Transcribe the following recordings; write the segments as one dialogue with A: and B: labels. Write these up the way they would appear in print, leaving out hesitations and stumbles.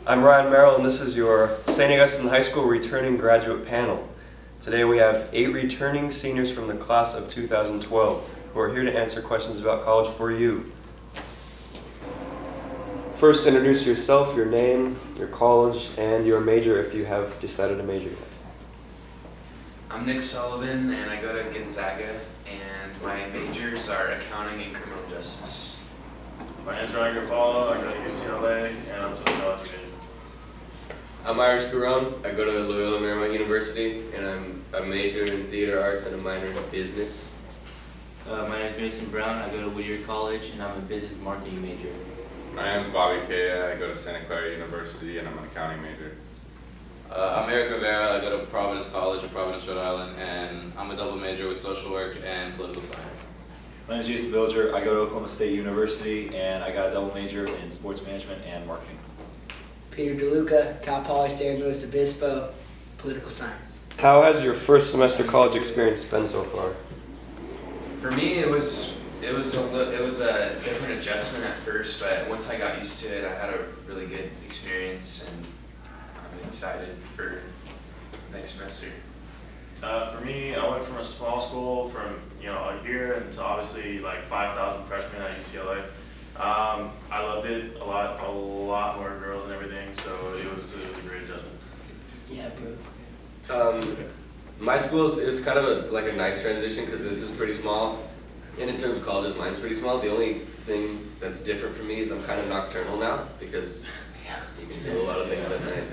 A: I'm Ryan Merrill, and this is your St. Augustine High School returning graduate panel. Today we have 8 returning seniors from the class of 2012 who are here to answer questions about college for you. First, introduce yourself, your name, your college, and your major if you have decided a major yet.
B: I'm Nick Sullivan, and I go to Gonzaga, and my majors are accounting and criminal justice.
C: My name is Ryan Garofalo, I go to UCLA, and I'm sociology major.
D: I'm Irish Garon. I go to Loyola Marymount University, and I'm a major in theater arts and a minor in business.
E: My name is Mason Brown. I go to Whittier College, and I'm a business marketing major.
F: My name is Bobby Kaya. I go to Santa Clara University, and I'm an accounting major.
G: I'm Eric Rivera. I go to Providence College in Providence, Rhode Island, and I'm a double major with social work and political science.
H: My name is Jason Bilger. I go to Oklahoma State University, and I got a double major in sports management and marketing.
I: Peter DeLuca, Cal Poly San Luis Obispo, political science.
A: How has your first semester college experience been so far?
B: For me, it was a different adjustment at first, but once I got used to it, I had a really good experience, and I'm excited for next semester.
C: For me, I went from a small school from a year into obviously like 5,000 freshmen at UCLA. I loved it a lot more girls and everything, so it was a great adjustment.
I: Yeah, bro.
D: My school is kind of like a nice transition because this is pretty small. And in terms of colleges, mine's pretty small. The only thing that's different for me is I'm kind of nocturnal now because you can do a lot of things at night.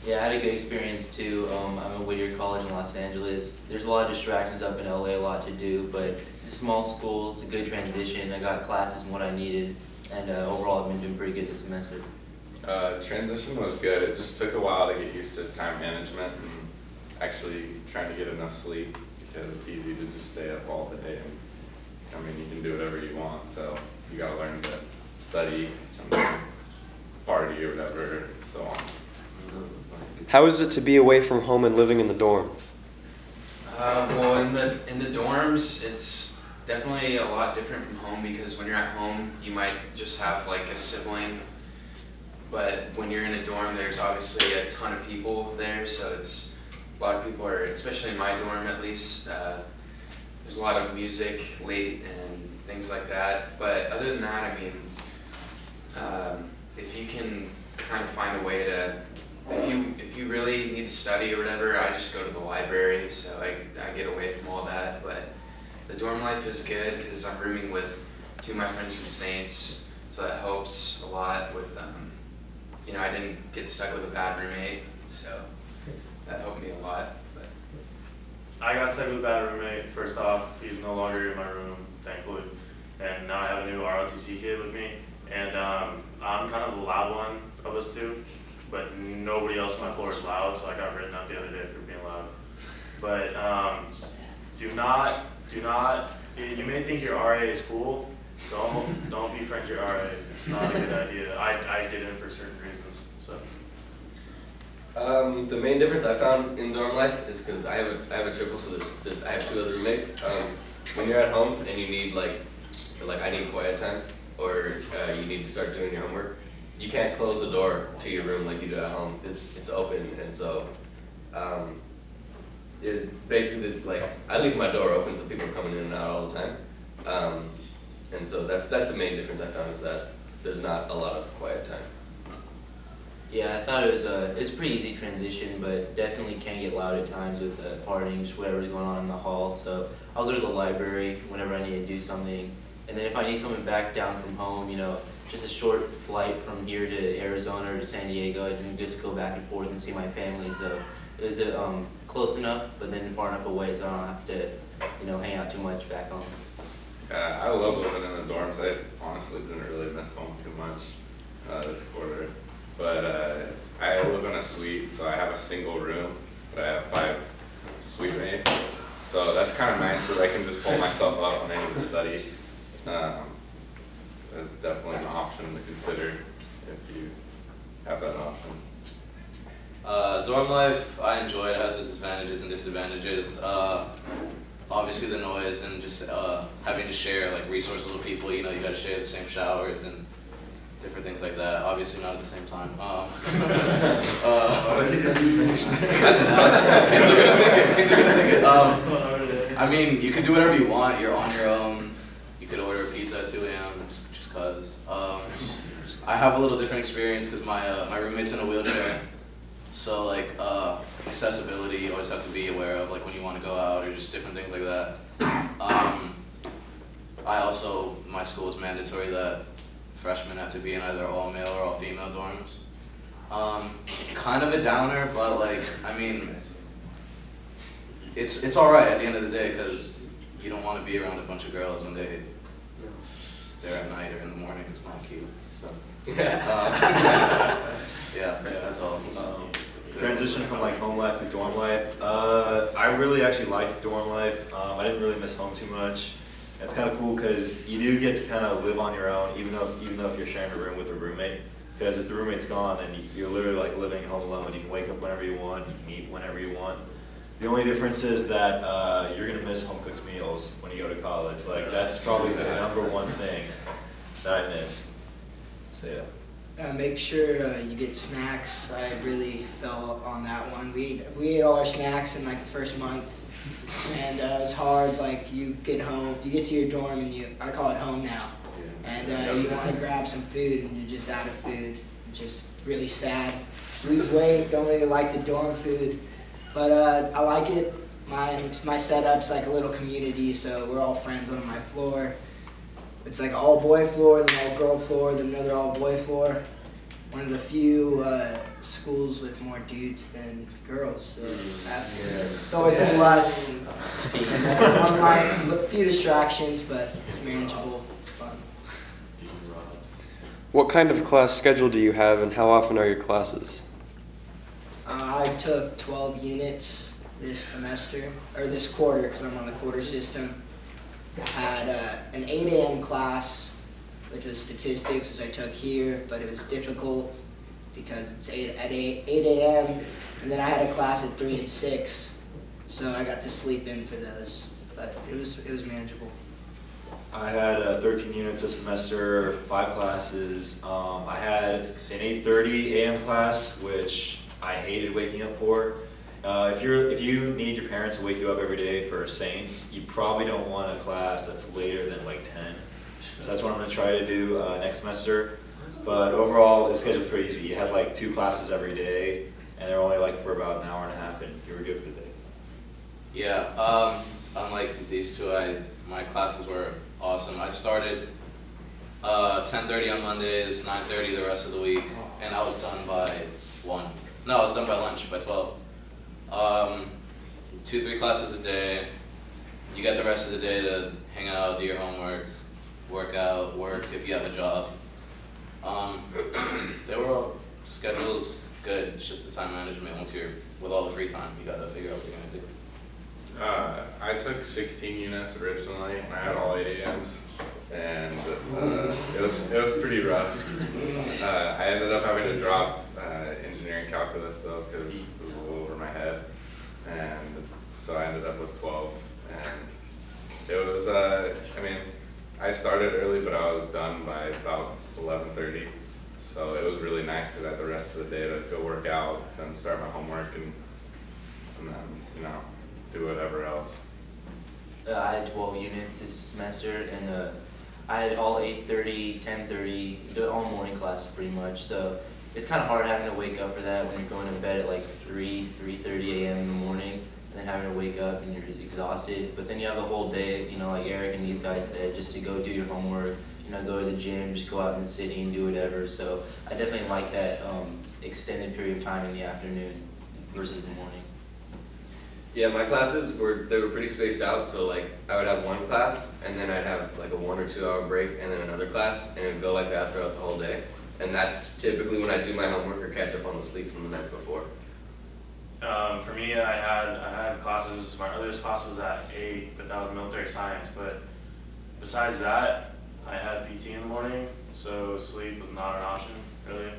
E: Yeah, I had a good experience too. I'm at Whittier College in Los Angeles. There's a lot of distractions up in LA, a lot to do, but it's a small school, it's a good transition. I got classes and what I needed, and overall I've been doing pretty good this semester.
F: Transition was good. It just took a while to get used to time management and actually trying to get enough sleep because it's easy to just stay up all day. And, you can do whatever you want, so you got to learn to study, party or whatever, so on.
A: How is it to be away from home and living in the dorms?
B: Well, in the dorms, it's definitely a lot different from home because when you're at home, you might just have like a sibling, but when you're in a dorm, there's obviously a ton of people there, so it's a lot of people are, especially in my dorm at least, there's a lot of music late and things like that. But other than that, I mean, if you can kind of find a way to, if you really need to study or whatever, I just go to the library, so I get away from all that. But the dorm life is good because I'm rooming with 2 of my friends from Saints, so that helps a lot with, I didn't get stuck with a bad roommate, so that helped me a lot. But
C: I got stuck with a bad roommate. First off, he's no longer in my room, thankfully, and now I have a new ROTC kid with me, and I'm kind of the loud one of us 2. But nobody else on my floor is loud, so I got written up the other day for being loud. But do not, you may think your RA is cool, don't befriend your RA. It's not a good idea. I did it for certain reasons, so.
D: The main difference I found in dorm life is because I have a triple, so I have 2 other roommates. When you're at home and you need like I need quiet time, or you need to start doing your homework, you can't close the door to your room like you do at home. It's open, and so basically I leave my door open so people are coming in and out all the time. And so that's the main difference I found, is that there's not a lot of quiet time.
E: Yeah, I thought it was a pretty easy transition, but definitely can get loud at times with partying, just whatever's going on in the hall. So I'll go to the library whenever I need to do something, and then if I need something back down from home, just a short flight from here to Arizona or to San Diego, I can just go back and forth and see my family. So it was close enough, but then far enough away so I don't have to, hang out too much back home.
F: I love living in the dorms. I honestly didn't really miss home too much this quarter. But I live in a suite, so I have a single room, but I have 5 suite mates. So that's kind of nice because I can just pull myself up when I need to study. That's definitely an option to consider if you have that option.
G: Dorm life, I enjoy it. It has its advantages and disadvantages. Obviously the noise and just having to share like resources with people. You got to share the same showers and different things like that. Obviously not at the same time. Kids are gonna think it. I mean, you can do whatever you want. You're on your own. You could order a pizza at 2 a.m. just cause. I have a little different experience because my roommate's in a wheelchair. So like accessibility, you always have to be aware of like when you want to go out or just different things like that. My school is mandatory that freshmen have to be in either all male or all female dorms. Kind of a downer, but like, I mean, it's all right at the end of the day because you don't want to be around a bunch of girls when they're at night or in the morning. It's not cute. So yeah, that's all.
H: Transition from like home life to dorm life. I really actually liked dorm life. I didn't really miss home too much. It's kind of cool because you do get to kind of live on your own, even though if you're sharing a room with a roommate. Because if the roommate's gone, then you're literally like living home alone. You can wake up whenever you want. You can eat whenever you want. The only difference is that you're gonna miss home cooked meals when you go to college. Like that's probably the #1 thing that I missed. So yeah.
I: Make sure you get snacks. I really fell on that one. We ate all our snacks in like the first month, and it was hard. Like you get home, you get to your dorm, and I call it home now, and you want to grab some food, and you're just out of food. Just really sad. Lose weight. Don't really like the dorm food, but I like it. My setup's like a little community, so we're all friends on my floor. It's like an all-boy floor, then all-girl floor, then another all-boy floor. One of the few schools with more dudes than girls, so it's always a plus. One of my few distractions, but it's manageable. It's fun.
A: What kind of class schedule do you have, and how often are your classes?
I: I took 12 units this semester, or this quarter, because I'm on the quarter system. I had an 8 a.m. class, which was statistics, which I took here, but it was difficult because it's 8 a.m. and then I had a class at 3 and 6, so I got to sleep in for those, but it was manageable.
H: I had 13 units this semester, 5 classes. I had an 8:30 a.m. class, which I hated waking up for. If you need your parents to wake you up every day for Saints, you probably don't want a class that's later than like 10. So that's what I'm going to try to do next semester. But overall, the schedule's pretty easy. You had like 2 classes every day, and they're only like for about an hour and a half, and you were good for the day.
G: Yeah, unlike these two, my classes were awesome. I started 10:30 on Mondays, 9:30 the rest of the week, and I was done by 1. No, I was done by lunch, by 12. 2-3 classes a day. You get the rest of the day to hang out, do your homework, work out, work if you have a job. They were all schedules good. It's just the time management. Once you're with all the free time, you gotta figure out what you're gonna do.
F: I took 16 units originally, and I had all 8 a.m.s, and it was pretty rough. I ended up having to drop engineering calculus though, because it was a little over my head, and so I ended up with 12. And it was, I mean, I started early, but I was done by about 11:30. So it was really nice because I had the rest of the day to go work out, then start my homework, and then, do whatever else.
E: I had 12 units this semester, and I had all 8:30, 10:30, all morning classes pretty much. So it's kind of hard having to wake up for that when you're going to bed at like 3:30 a.m. in the morning, and then having to wake up and you're exhausted. But then you have the whole day, like Eric and these guys said, just to go do your homework, go to the gym, just go out in the city and do whatever. So I definitely like that extended period of time in the afternoon versus the morning.
D: Yeah, my classes were pretty spaced out, so like I would have one class, and then I'd have like a 1 or 2 hour break, and then another class, and it would go like that throughout the whole day. And that's typically when I do my homework or catch up on the sleep from the night before.
C: For me, I had classes. My earliest class was at 8, but that was military science. But besides that, I had PT in the morning, so sleep was not an option really,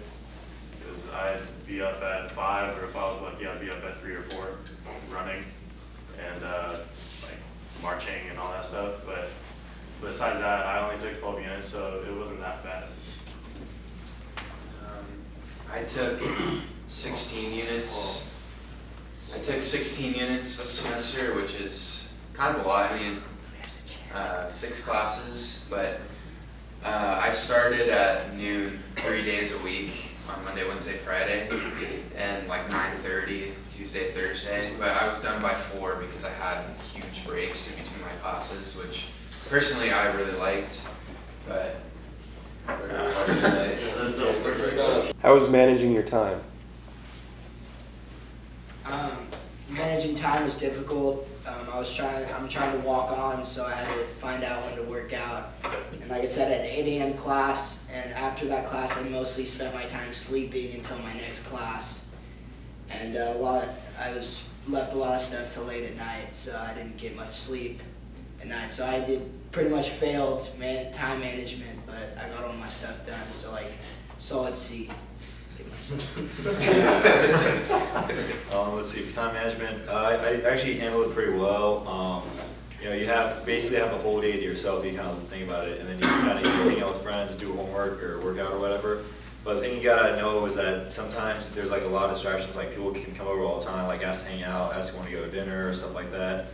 C: because I'd be up at 5, or if I was lucky, I'd be up at 3 or 4, running and like marching and all that stuff. But besides that, I only took 12 units, so it wasn't that bad.
B: I took 16 units. I took 16 units a semester, which is kind of a lot. I mean, 6 classes, but I started at noon 3 days a week on Monday, Wednesday, Friday, and like 9:30 Tuesday, Thursday. But I was done by 4 because I had huge breaks in between my classes, which personally I really liked. But
A: How was managing your time?
I: Managing time was difficult. I'm trying to walk on, so I had to find out when to work out. And like I said, at 8 a.m. class, and after that class, I mostly spent my time sleeping until my next class. And I was left a lot of stuff till late at night, so I didn't get much sleep at night. So I pretty much failed time management, but I got all my stuff done. So like solid C.
H: Let's see, for time management, I actually handled it pretty well. You know, you basically have the whole day to yourself. You kind of think about it, and then you kind of hang out with friends, do homework or work out or whatever. But the thing you gotta know is that sometimes there's like a lot of distractions. Like people can come over all the time, like ask to hang out, ask you want to go to dinner or stuff like that.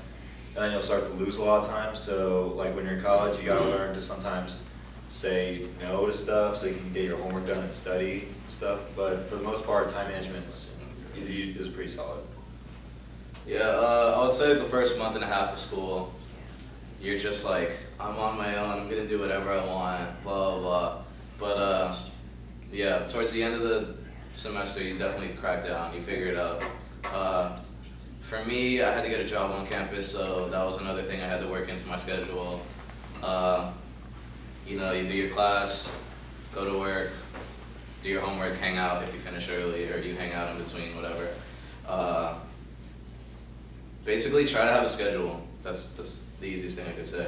H: And then you'll start to lose a lot of time. So like when you're in college, you gotta learn to sometimes say no to stuff so you can get your homework done and study stuff. But for the most part, time management is pretty solid.
G: Yeah, I would say the first month and a half of school, you're just like, I'm on my own, I'm gonna do whatever I want, blah, blah, blah. But yeah, towards the end of the semester, you definitely crack down, you figure it out. For me, I had to get a job on campus, so that was another thing I had to work into my schedule. You know, you do your class, go to work, do your homework, hang out if you finish early, or you hang out in between, whatever. Basically, try to have a schedule. That's the easiest thing I could say.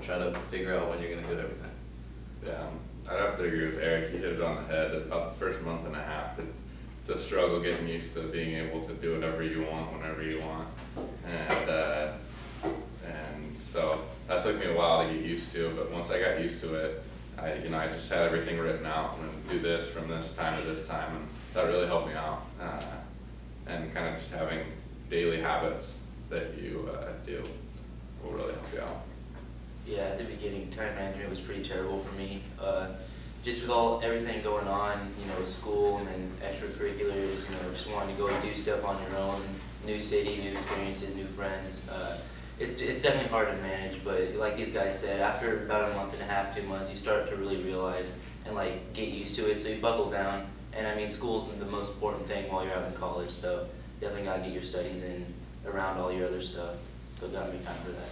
G: Try to figure out when you're going to do everything.
F: Yeah, I'd have to agree with Eric. He hit it on the head. About the first month and a half, it's a struggle getting used to being able to do whatever you want, whenever you want. And so that took me a while to get used to, but once I got used to it, I just had everything written out and do this from this time to this time, and that really helped me out. And kind of just having daily habits that you do will really help you out.
E: Yeah, at the beginning, time management was pretty terrible for me. Just with everything going on, you know, school and then extracurriculars, you know, just wanting to go and do stuff on your own, new city, new experiences, new friends. It's definitely hard to manage, but like these guys said, after about a month and a half, 2 months, you start to really realize and like get used to it, so you buckle down. And I mean, school's the most important thing while you're out in college, so definitely gotta get your studies in around all your other stuff, so gotta make time for that.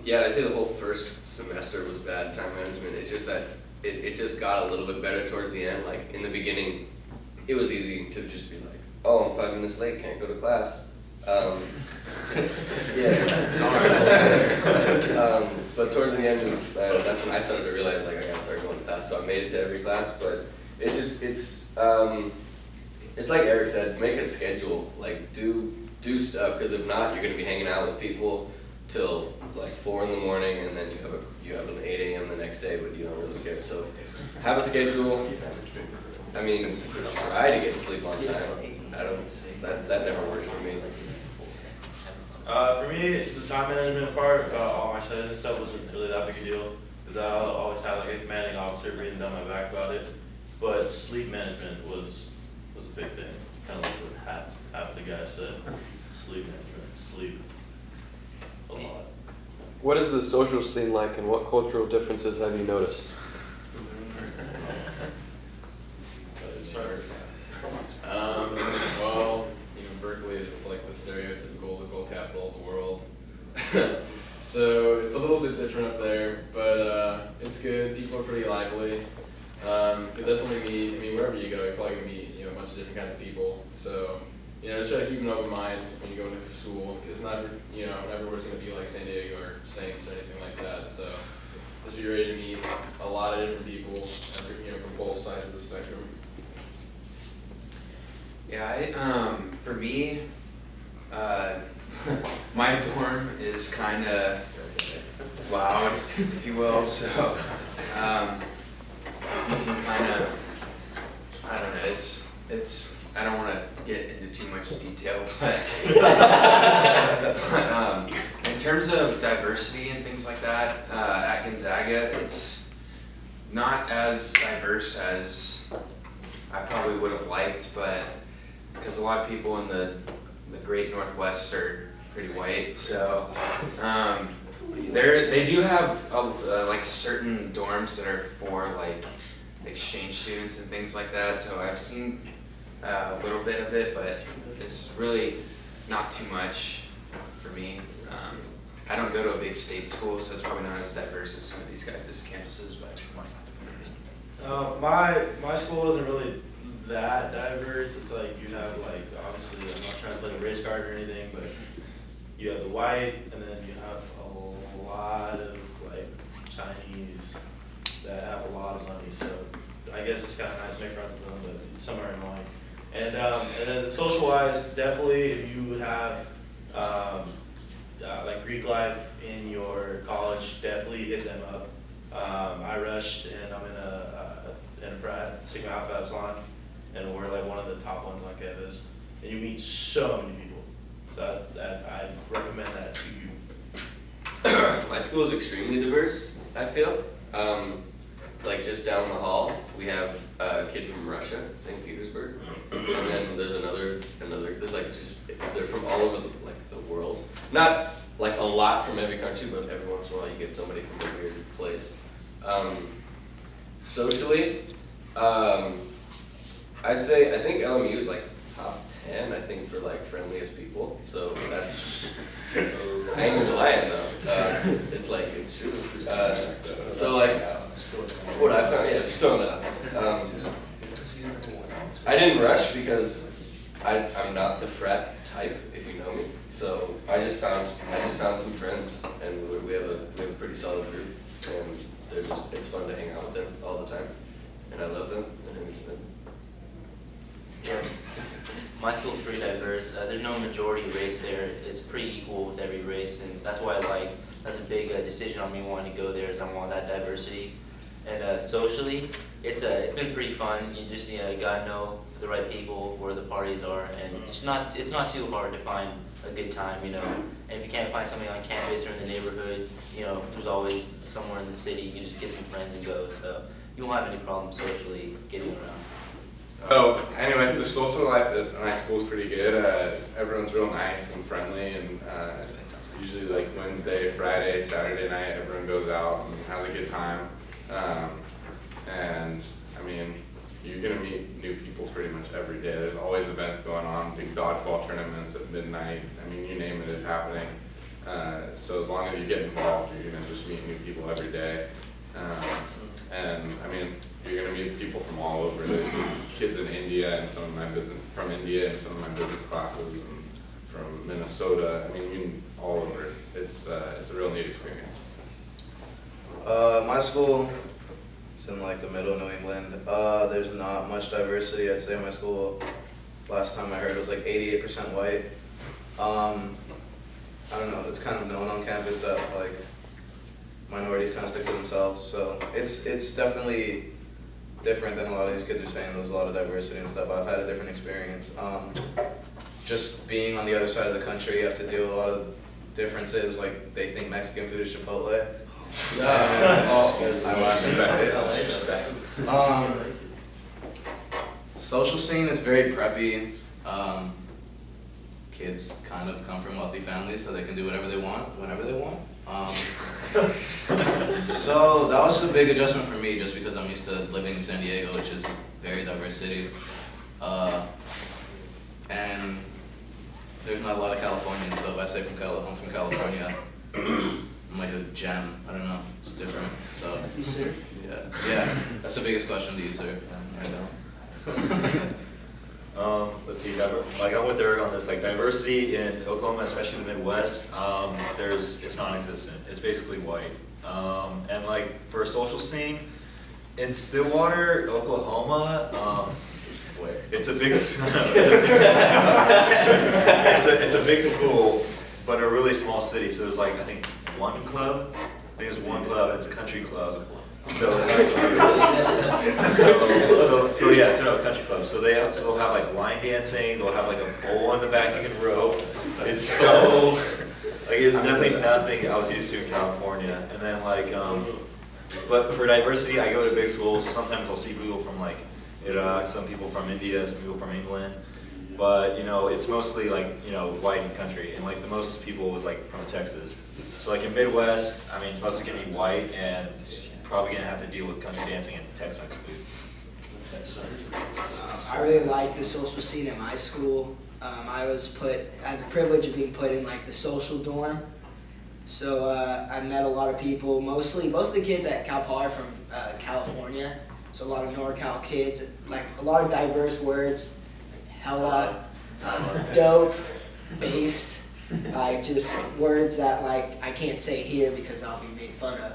D: Yeah, I'd say the whole first semester was bad time management. It's just that it just got a little bit better towards the end. Like in the beginning, it was easy to just be like, oh, I'm 5 minutes late, can't go to class. But towards the end, that's when I started to realize like I gotta start going to class. So I made it to every class, but it's like Eric said, make a schedule. Like do stuff, because if not, you're gonna be hanging out with people till like 4 in the morning, and then you have an 8 a.m. the next day, but you don't really care. So have a schedule. I mean, try to get sleep on time. That never works for me.
C: For me, the time management part, all my studies and stuff wasn't really that big a deal, because I always had like a commanding officer breathing down my back about it. But sleep management was a big thing. Kind of like what half the guys said. Sleep management, sleep a lot.
A: What is the social scene like, and what cultural differences have you noticed?
J: Well, Berkeley is just like the stereotypical liberal capital of the world. So it's a little bit different up there, but it's good. People are pretty lively. You definitely meet, wherever you go, you're probably going to meet, a bunch of different kinds of people. So, just try to keep an open mind when you go into school, because not everywhere's going to be like San Diego or Saints or anything like that. So just be ready to meet a lot of different people, from both sides of the spectrum.
B: Yeah, for me, my dorm is kind of loud, if you will, so you can kind of, I I don't want to get into too much detail, but in terms of diversity and things like that, at Gonzaga, it's not as diverse as I probably would have liked, but because a lot of people in the Great Northwest are pretty white, so they do have like certain dorms that are for like exchange students and things like that. So I've seen a little bit of it, but it's really not too much for me. I don't go to a big state school, so it's probably not as diverse as some of these guys' campuses, but
K: my school isn't really that diverse. It's like you have like, obviously I'm not trying to play the race card or anything, but you have the white, and then you have a lot of like Chinese that have a lot of money. So I guess it's kind of nice to make friends with them, but some are annoying. And then social-wise, definitely if you have like Greek life in your college, definitely hit them up. I rushed, and I'm in a frat, Sigma Alpha Epsilon, and we're like one of the top ones on campus. And you meet so many people. So I recommend that to you.
D: My school is extremely diverse, I feel. Like just down the hall, we have a kid from Russia, St. Petersburg, and then there's another. There's like they're from all over the world. Not like a lot from every country, but every once in a while you get somebody from a weird place. Socially, I'd say I think LMU is like top 10. I think for like friendliest people. So that's. I ain't even lying though. It's true. So like. What I found, yeah, just throwing that out. I didn't rush because I'm not the frat type, if you know me. So I just found some friends, and we have a pretty solid group, and it's fun to hang out with them all the time, and I love them, and I miss them.
E: My school's pretty diverse. There's no majority race there. It's pretty equal with every race, and that's why that's a big decision on me wanting to go there, is I want that diversity. And socially, it's been pretty fun. You just gotta know the right people, where the parties are, and it's not too hard to find a good time, And if you can't find something on campus or in the neighborhood, there's always somewhere in the city. You can just get some friends and go. So you won't have any problem socially getting around.
F: Oh, anyways, the social life at my school is pretty good. Everyone's real nice and friendly, and usually like Wednesday, Friday, Saturday night, everyone goes out and has a good time. And I mean, you're gonna meet new people pretty much every day. There's always events going on, big dodgeball tournaments at midnight. I mean, you name it, it's happening. So as long as you get involved, you're gonna just meet new people every day. And I mean, you're gonna meet people from all over. There's kids in India and some of my business classes, and from Minnesota. I mean, all over. It's a real neat experience.
G: My school is in like the middle of New England. There's not much diversity. I'd say my school, last time I heard, was like 88% white. I don't know, it's kind of known on campus that like minorities kind of stick to themselves. So it's definitely different than a lot of these kids are saying. There's a lot of diversity and stuff. I've had a different experience. Just being on the other side of the country, you have to deal with a lot of differences. Like they think Mexican food is Chipotle. Social scene is very preppy. Kids kind of come from wealthy families, so they can do whatever they want, whenever they want. So that was a big adjustment for me, just because I'm used to living in San Diego, which is a very diverse city. And there's not a lot of Californians, so if I say I'm from California, I'm like a gem. I don't know. It's different. So.
I: You surf?
G: Yeah. That's the biggest question. Do you surf? I don't.
H: Let's see. Like I'm with Eric on this. Like diversity in Oklahoma, especially the Midwest, it's non-existent. It's basically white. And like for a social scene in Stillwater, Oklahoma. It's a big. It's a big school, but a really small city. So there's like I think one club. I think there's one club. It's a country club. So it's like, country club. So they'll have like line dancing. They'll have like a bowl on the back you can row. It's so like it's definitely nothing I was used to in California. And then like but for diversity, I go to big schools, so sometimes I'll see people from like Iraq, some people from India, some people from England. But you know, it's mostly like, you know, white in country, and like the most people was like from Texas. So like in Midwest, I mean, it's mostly gonna be white, and you're probably gonna have to deal with country dancing and Tex-Mex food.
I: I really like the social scene at my school. I had the privilege of being put in like the social dorm. So I met a lot of people. Most of the kids at Cal Poly are from California. So a lot of NorCal kids, like a lot of diverse words, like hella, dope, based, like just words that like I can't say here because I'll be made fun of.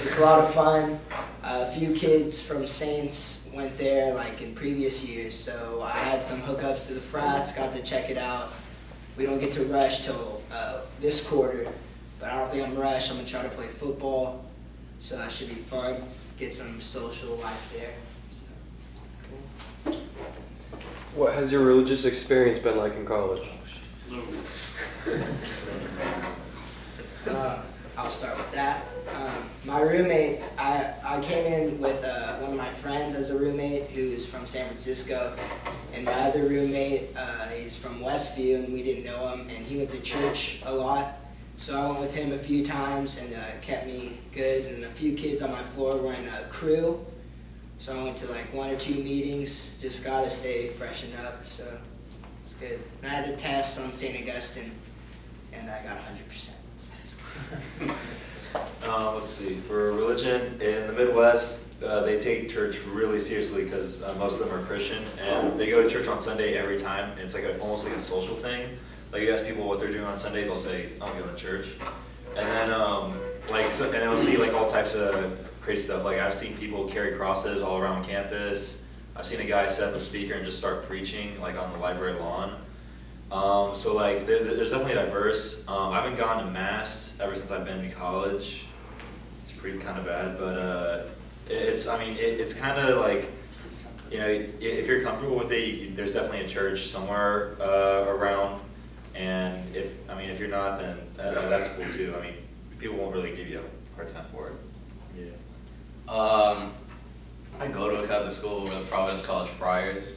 I: It's a lot of fun. A few kids from Saints went there like in previous years, so I had some hookups to the frats, got to check it out. We don't get to rush till this quarter, but I don't think I'm rushed. I'm gonna try to play football, so that should be fun. Get some social life there. So, cool.
A: What has your religious experience been like in college?
I: I'll start with that. My roommate, I came in with one of my friends as a roommate who is from San Francisco, and my other roommate, he's from Westview, and we didn't know him, and he went to church a lot. So I went with him a few times, and kept me good, and a few kids on my floor were in a crew. So I went to like 1 or 2 meetings, just got to stay freshened up, so it's good. And I had a test on St. Augustine, and I got 100%. So it's good.
H: Let's see, for religion in the Midwest, they take church really seriously because most of them are Christian, and they go to church on Sunday every time. It's like almost like a social thing. Like you ask people what they're doing on Sunday, they'll say, I'm going to church. And then and they'll see like all types of crazy stuff. Like I've seen people carry crosses all around campus. I've seen a guy set up a speaker and just start preaching like on the library lawn. So like there's definitely diverse. I haven't gone to mass ever since I've been in college. It's pretty kind of bad, but it's kind of like, you know, if you're comfortable with it, there's definitely a church somewhere around. And if you're not, then that's cool too. I mean, people won't really give you a hard time for it.
G: Yeah. I go to a Catholic school. We're the Providence College Friars.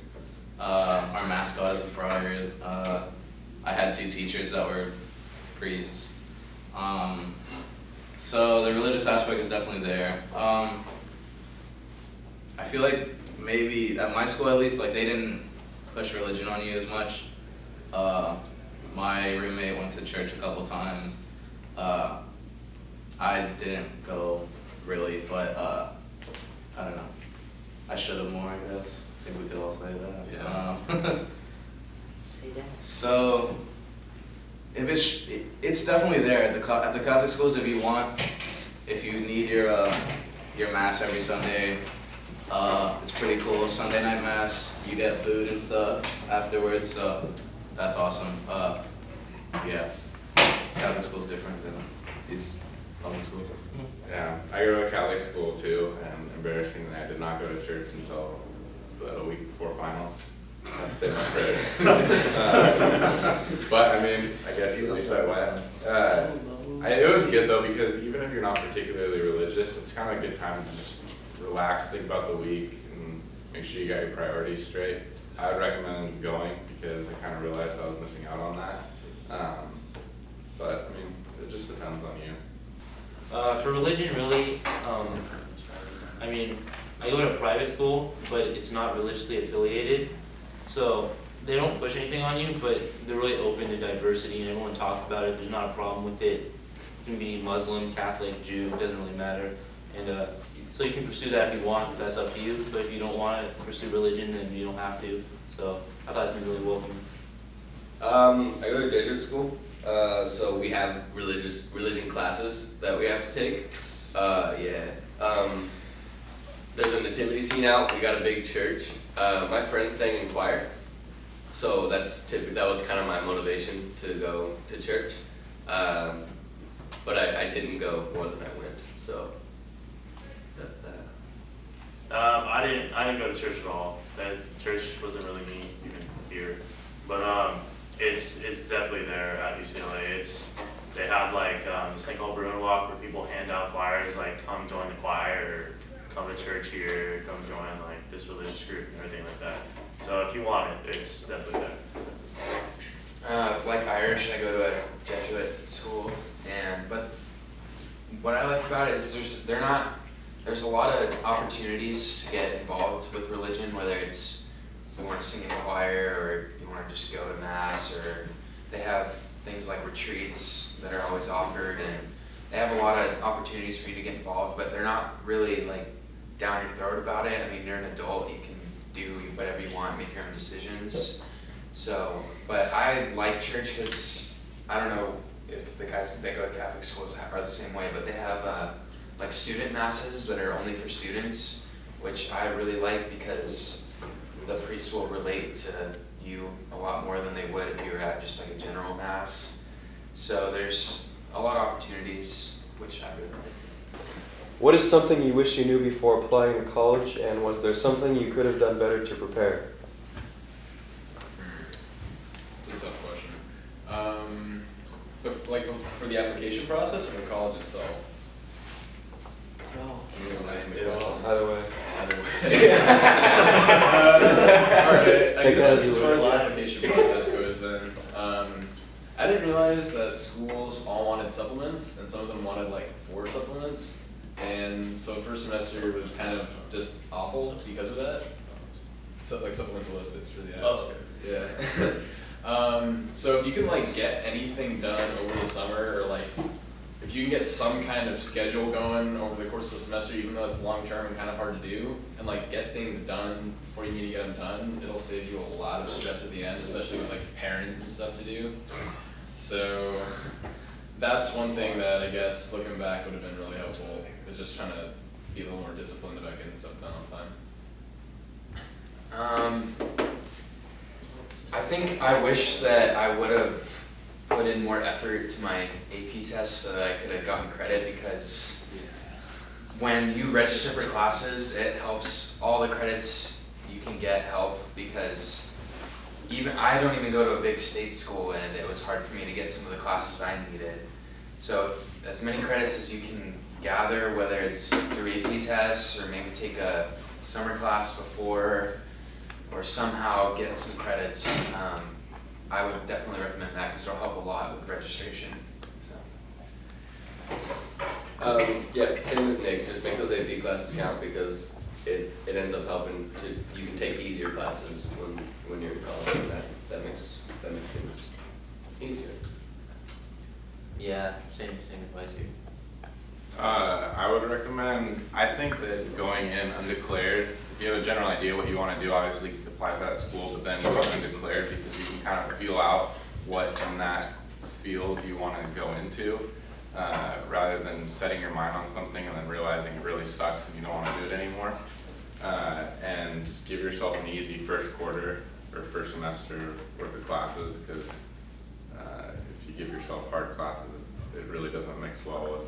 G: Our mascot is a friar. I had 2 teachers that were priests. So the religious aspect is definitely there. I feel like maybe at my school at least, like they didn't push religion on you as much. My roommate went to church a couple times. I didn't go really, but I don't know. I should have more, I guess. I think we could all say that.
H: Yeah.
I: Say that.
G: So, if it's definitely there at the Catholic schools. If you need your mass every Sunday, it's pretty cool. Sunday night mass, you get food and stuff afterwards. So that's awesome. Yeah, Catholic school's different than these public schools.
F: Yeah, I go to a Catholic school too, and embarrassingly, I did not go to church until a week before finals. I said my prayer. But I mean, I guess at least I went. It was good though, because even if you're not particularly religious, it's kind of a good time to just relax, think about the week, and make sure you got your priorities straight. I would recommend going because I kind of realized I was missing out on that. But I mean, it just depends on you.
E: For religion, really, I mean, I go to a private school, but it's not religiously affiliated, so they don't push anything on you, but they're really open to diversity, and everyone talks about it. There's not a problem with it. You can be Muslim, Catholic, Jew, it doesn't really matter, and so you can pursue that if you want. That's up to you. But if you don't want to pursue religion, then you don't have to. So I thought it's been really welcoming.
D: I go to Jesuit school. So we have religion classes that we have to take. There's a nativity scene out. We got a big church. My friend sang in choir, so that was kind of my motivation to go to church. But I didn't go more than I went, so that's that.
C: I didn't go to church at all. That church wasn't really me even here, but it's definitely there at UCLA. They have like this thing called Bruin Walk where people hand out flyers like come join the choir or come to church here, come join like this religious group and everything like that. So if you want it, it's definitely there.
B: Like Irish, I go to a Jesuit school, but what I like about it is there's a lot of opportunities to get involved with religion, whether it's you want to sing in a choir or you want to just go to mass, or they have things like retreats that are always offered, and they have a lot of opportunities for you to get involved, but they're not really like down your throat about it. I mean, you're an adult, you can do whatever you want, make your own decisions. So, but I like church because I don't know if the guys that go to Catholic schools are the same way, but they have like student masses that are only for students, which I really like because the priests will relate to you a lot more than they would if you were at just like a general mass. So there's a lot of opportunities, which I really like.
A: What is something you wish you knew before applying to college, and was there something you could have done better to prepare?
J: It's a tough question. Like for the application process or for college itself?
A: Either way.
J: Alright, I guess as far as the application process goes then, I didn't realize that schools all wanted supplements, and some of them wanted like 4 supplements, and so first semester was kind of just awful because of that. So like supplemental list, it's really yeah. So if you can like get anything done over the summer, or like if you can get some kind of schedule going over the course of the semester, even though it's long term and kind of hard to do, and like get things done before you need to get them done, it'll save you a lot of stress at the end, especially with like parents and stuff to do. So that's one thing that I guess looking back would have been really helpful, is just trying to be a little more disciplined about getting stuff done on time.
B: I think I wish that I would have put in more effort to my AP test so that I could have gotten credit, because when you register for classes, it helps all the credits you can get help, because I don't even go to a big state school, and it was hard for me to get some of the classes I needed. So if as many credits as you can gather, whether it's through AP tests or maybe take a summer class before, or somehow get some credits, I would definitely recommend that because it'll help a lot with registration. So.
D: Yeah, same as Nick, just make those AP classes count, because it ends up helping you can take easier classes when you're in college, and that makes things easier.
E: Yeah, same advice here.
F: I would recommend, I think that going in undeclared, if you have a general idea what you want to do, obviously you can apply for that school, but then go undeclared because you can kind of feel out what in that field you want to go into, rather than setting your mind on something and then realizing it really sucks and you don't want to do it anymore. And give yourself an easy first quarter or first semester worth of classes, because if you give yourself hard classes, it really doesn't mix well with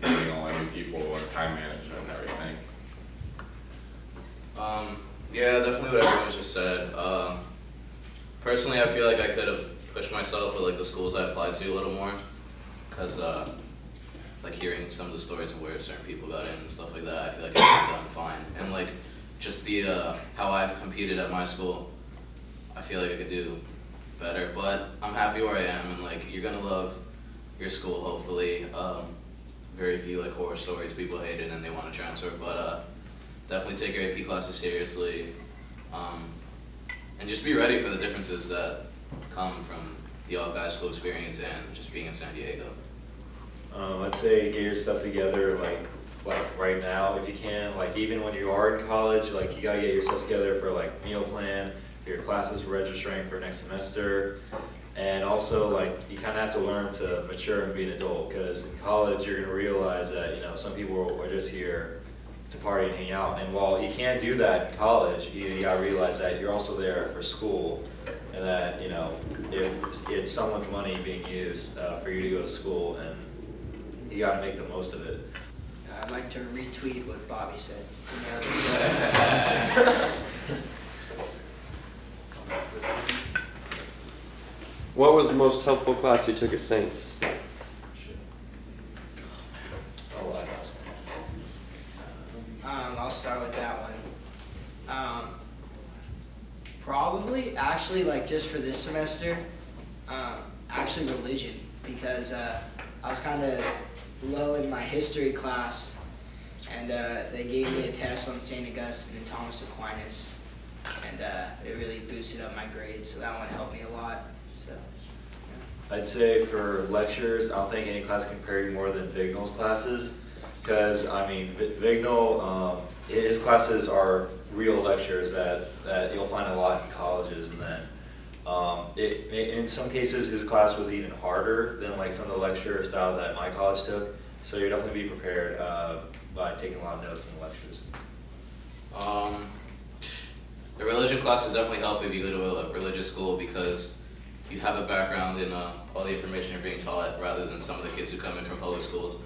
F: meeting all the new people and time management and everything.
G: Yeah, definitely what everyone just said. Personally, I feel like I could have pushed myself with like the schools I applied to a little more, because like hearing some of the stories of where certain people got in and stuff like that, I feel like I could have done fine. And like just the how I've competed at my school, I feel like I could do better. But I'm happy where I am, and like you're gonna love your school hopefully. Very few like horror stories, people hate it and they want to transfer, but definitely take your AP classes seriously, and just be ready for the differences that come from the all-guys school experience and just being in San Diego.
H: I'd say get your stuff together like right now if you can. Like even when you are in college, like you gotta get your stuff together for like meal plan, for your classes registering for next semester. And also, like, you kind of have to learn to mature and be an adult, because in college you're going to realize that, you know, some people are just here to party and hang out. And while you can't do that in college, you got to realize that you're also there for school, and that, you know, it's someone's money being used for you to go to school, and you got to make the most of it.
I: I'd like to retweet what Bobby said.
A: What was the most helpful class you took at Saints?
I: I'll start with that one. Probably, actually, like just for this semester, actually religion, because I was kind of low in my history class, and they gave me a test on St. Augustine and Thomas Aquinas, and it really boosted up my grades, so that one helped me a lot. So, yeah.
H: I'd say for lectures, I don't think any class can compare more than Vignal's classes, because I mean, Vignal, his classes are real lectures that you'll find a lot in colleges, and then in some cases his class was even harder than like some of the lecture style that my college took. So you'll definitely be prepared by taking a lot of notes in the lectures.
G: The religion classes definitely help if you go to a religious school, because you have a background in all the information you're being taught, rather than some of the kids who come in from public schools.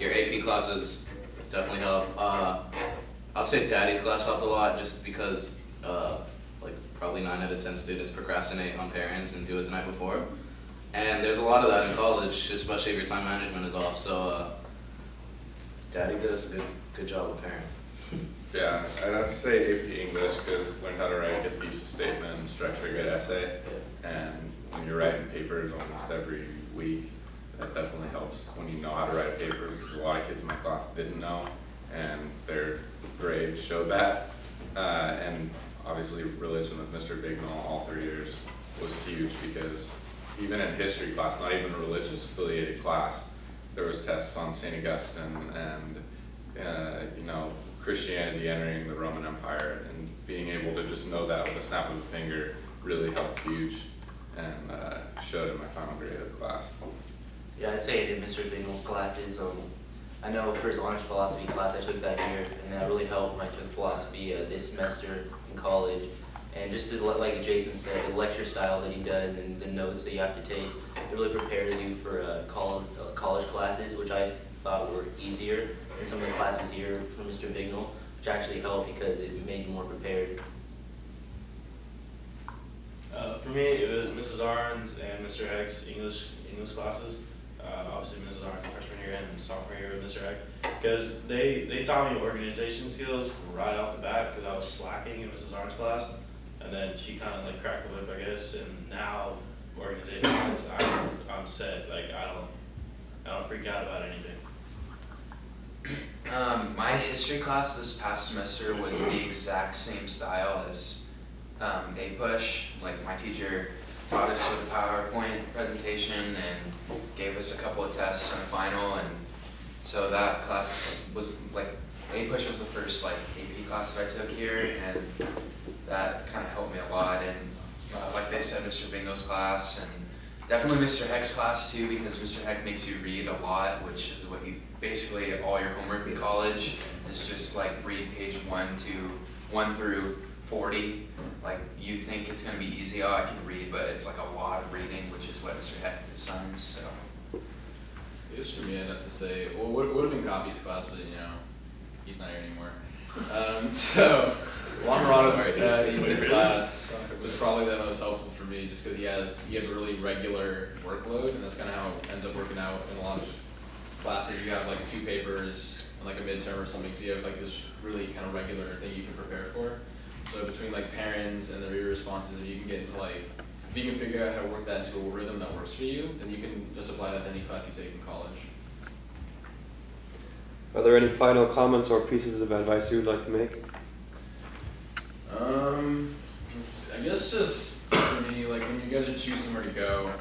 G: Your AP classes definitely help. I'd say Daddy's class helped a lot, just because like probably 9 out of 10 students procrastinate on parents and do it the night before. And there's a lot of that in college, especially if your time management is off. So Daddy does a good job with parents.
F: Yeah, I'd have to say AP English, because learn how to write a good thesis statement, structure a good essay, and when you're writing papers almost every week, that definitely helps when you know how to write a paper, because a lot of kids in my class didn't know, and their grades showed that. And obviously religion with Mr. Bignall all 3 years was huge, because even in history class, not even a religious affiliated class, there was tests on St. Augustine and you know, Christianity entering the Roman Empire, and being able to just know that with a snap of a finger really helped huge, and showed in my final grade of the class.
E: Yeah, I'd say it in Mr. Bignall's classes. I know for his honors philosophy class I took that year, and that really helped when I took philosophy this semester in college. And just like Jason said, the lecture style that he does and the notes that you have to take, it really prepares you for college classes, which I thought were easier than some of the classes here from Mr. Bignall, which actually helped because it made you more prepared.
K: For me, it was Mrs. Arns and Mr. Heck's English classes. Obviously Mrs. Arns freshman year and sophomore year with Mr. Heck, because they taught me organization skills right off the bat, because I was slacking in Mrs. Arns' class, and then she kind of like cracked the whip, I guess, and now organization wise, I'm set. Like I don't freak out about anything.
B: My history class this past semester was the exact same style as APUSH. Like my teacher taught us with a PowerPoint presentation and gave us a couple of tests and a final, and so that class was like, APUSH was the first like AP class that I took here, and that kind of helped me a lot. And like they said, Mr. Bingo's class, and definitely Mr. Heck's class too, because Mr. Heck makes you read a lot, which is what you basically all your homework in college is just like read page 1 through 40. Like you think it's gonna be easy, oh I can read, but it's like a lot of reading, which is what Mr. Heck assigns. So
J: I guess for me, I'd have to say, well, would have been Copy's class, but you know, he's not here anymore. So Juan Morato's evening class was probably the most helpful for me, just because you have a really regular workload, and that's kind of how it ends up working out in a lot of classes. You have like 2 papers and like a midterm or something, so you have like this really kind of regular thing you can prepare for. So between like parents and the reader responses, if you can get into like, if you can figure out how to work that into a rhythm that works for you, then you can just apply that to any class you take in college.
A: Are there any final comments or pieces of advice you would like to make?
J: I guess just for me, like when you guys are choosing where to go,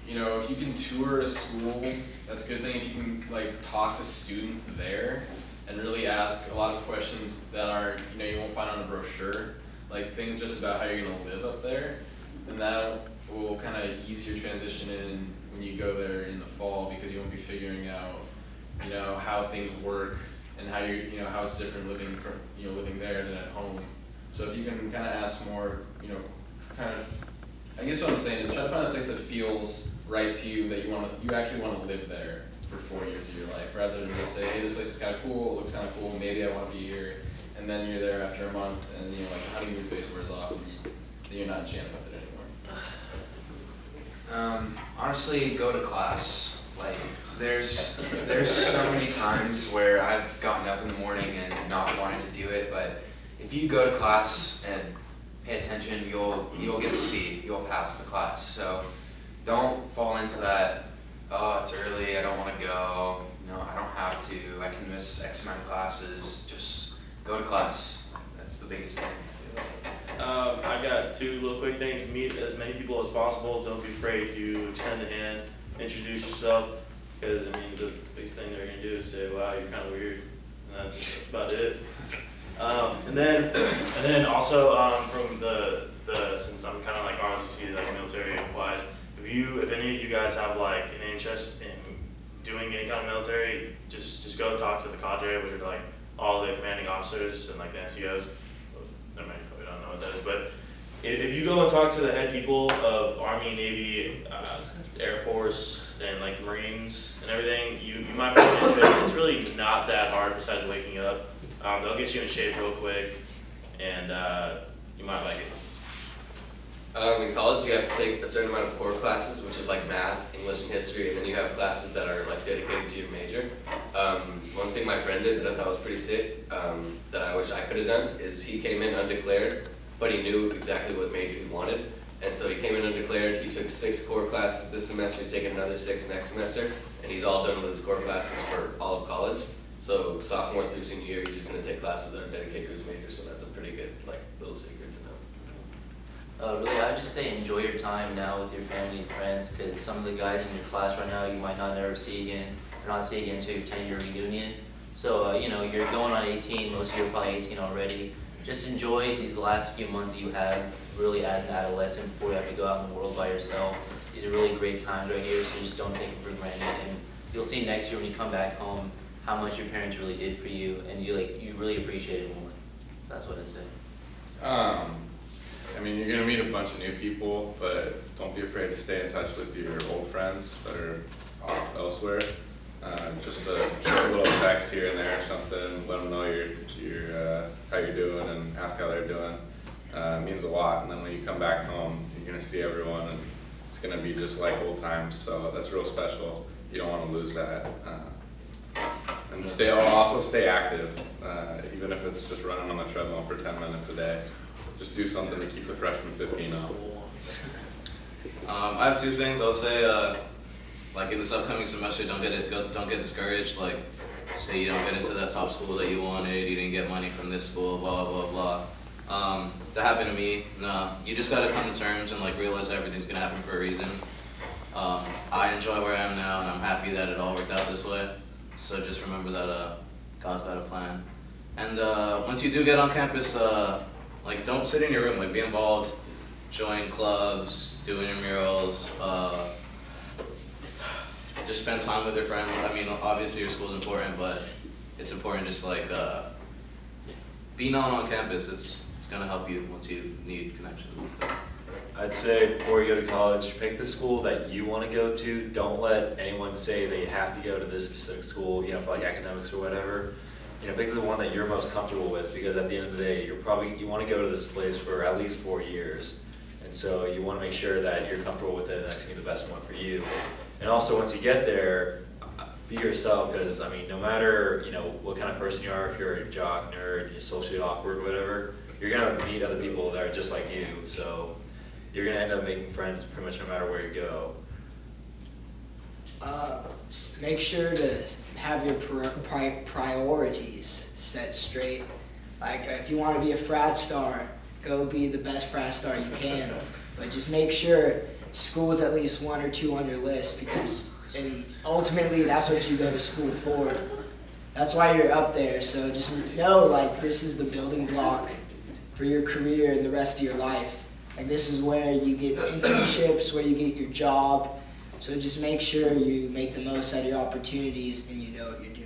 J: you know, if you can tour a school, that's a good thing. If you can like talk to students there and really ask a lot of questions that are, you know, you won't find on a brochure, like things just about how you're gonna live up there, then that will kind of ease your transition in when you go there in the fall, because you won't be figuring out, you know, how things work and how you know, how it's different living from, you know, living there than at home. So if you can kind of ask more, you know, kind of, I guess what I'm saying is try to find a place that feels right to you, that you actually want to live there for for 4 years of your life, rather than just say, hey, this place is kind of cool, it looks kind of cool, maybe I want to be here, and then you're there after a month, and you know, like, how do your face wears off, and then you're not enchanted with it anymore.
B: Honestly, go to class. Like, there's so many times where I've gotten up in the morning and not wanted to do it, but if you go to class and pay attention, you'll get a C, you'll pass the class. So don't fall into that, oh, it's early, I don't want to go, no, I don't have to, I can miss X amount of classes. Just go to class. That's the biggest thing.
K: I got 2 little quick things. Meet as many people as possible. Don't be afraid to extend a hand, introduce yourself, because I mean the biggest thing they're gonna do is say, "Wow, you're kind of weird," and that's about it. And then also from the since I'm kind of like ROTC, like military wise, if any of you guys have like an interest in doing any kind of military, just go talk to the cadre, which are like all the commanding officers and like the NCOs. Never mind, probably don't know what that is, but if you go and talk to the head people of Army, Navy, Air Force, and like Marines and everything, you might find interest. It's really not that hard besides waking up. They'll get you in shape real quick, and you might like it.
D: In college, you have to take a certain amount of core classes, which is like math, English, and history, and then you have classes that are like dedicated to your major. One thing my friend did that I thought was pretty sick, that I wish I could have done, is he came in undeclared, but he knew exactly what major he wanted. And so he came in undeclared, he took 6 core classes this semester, he's taking another 6 next semester, and he's all done with his core classes for all of college. So sophomore through senior year, he's just going to take classes that are dedicated to his major, so that's a pretty good like little secret to know.
E: Really, I would just say enjoy your time now with your family and friends, because some of the guys in your class right now you might not ever see again, or not see again until your 10-year reunion. So, you know, you're going on 18, most of you are probably 18 already. Just enjoy these last few months that you have really as an adolescent before you have to go out in the world by yourself. These are really great times right here, so just don't take it for granted. And you'll see next year when you come back home how much your parents really did for you, and you really appreciate it more. So that's what I'd say.
F: I mean, you're gonna meet a bunch of new people, but don't be afraid to stay in touch with your old friends that are off elsewhere. Just a short little text here and there or something, let them know how you're doing and ask how they're doing. It means a lot, and then when you come back home, you're gonna see everyone, and it's gonna be just like old times. So that's real special. You don't want to lose that. And also stay active, even if it's just running on the treadmill for 10 minutes a day. Just do something to keep the freshman 15 up.
G: I have 2 things. I'll say, like in this upcoming semester, don't get discouraged. Like, say you don't get into that top school that you wanted, you didn't get money from this school, blah blah blah. That happened to me. No, you just gotta come to terms and like realize everything's gonna happen for a reason. I enjoy where I am now, and I'm happy that it all worked out this way. So just remember that God's got a plan. And once you do get on campus, like, don't sit in your room, like, be involved, join clubs, doing your murals, just spend time with your friends. I mean, obviously your school's important, but it's important just, like, be known on campus. It's gonna help you once you need connections and stuff.
H: I'd say before you go to college, pick the school that you want to go to. Don't let anyone say that you have to go to this specific school, you know, for like academics or whatever. You know, pick the one that you're most comfortable with, because at the end of the day, you want to go to this place for at least 4 years. And so you want to make sure that you're comfortable with it, and that's going to be the best one for you. And also, once you get there, be yourself, because, I mean, no matter, you know, what kind of person you are, if you're a jock, nerd, you're socially awkward, whatever, you're going to meet other people that are just like you. So you're going to end up making friends pretty much no matter where you go.
I: Make sure to have your priorities set straight. Like, if you want to be a frat star, go be the best frat star you can. But just make sure school is at least 1 or 2 on your list, because ultimately that's what you go to school for. That's why you're up there. So just know, like, this is the building block for your career and the rest of your life. Like, this is where you get internships, where you get your job. So just make sure you make the most out of your opportunities and you know what you're doing.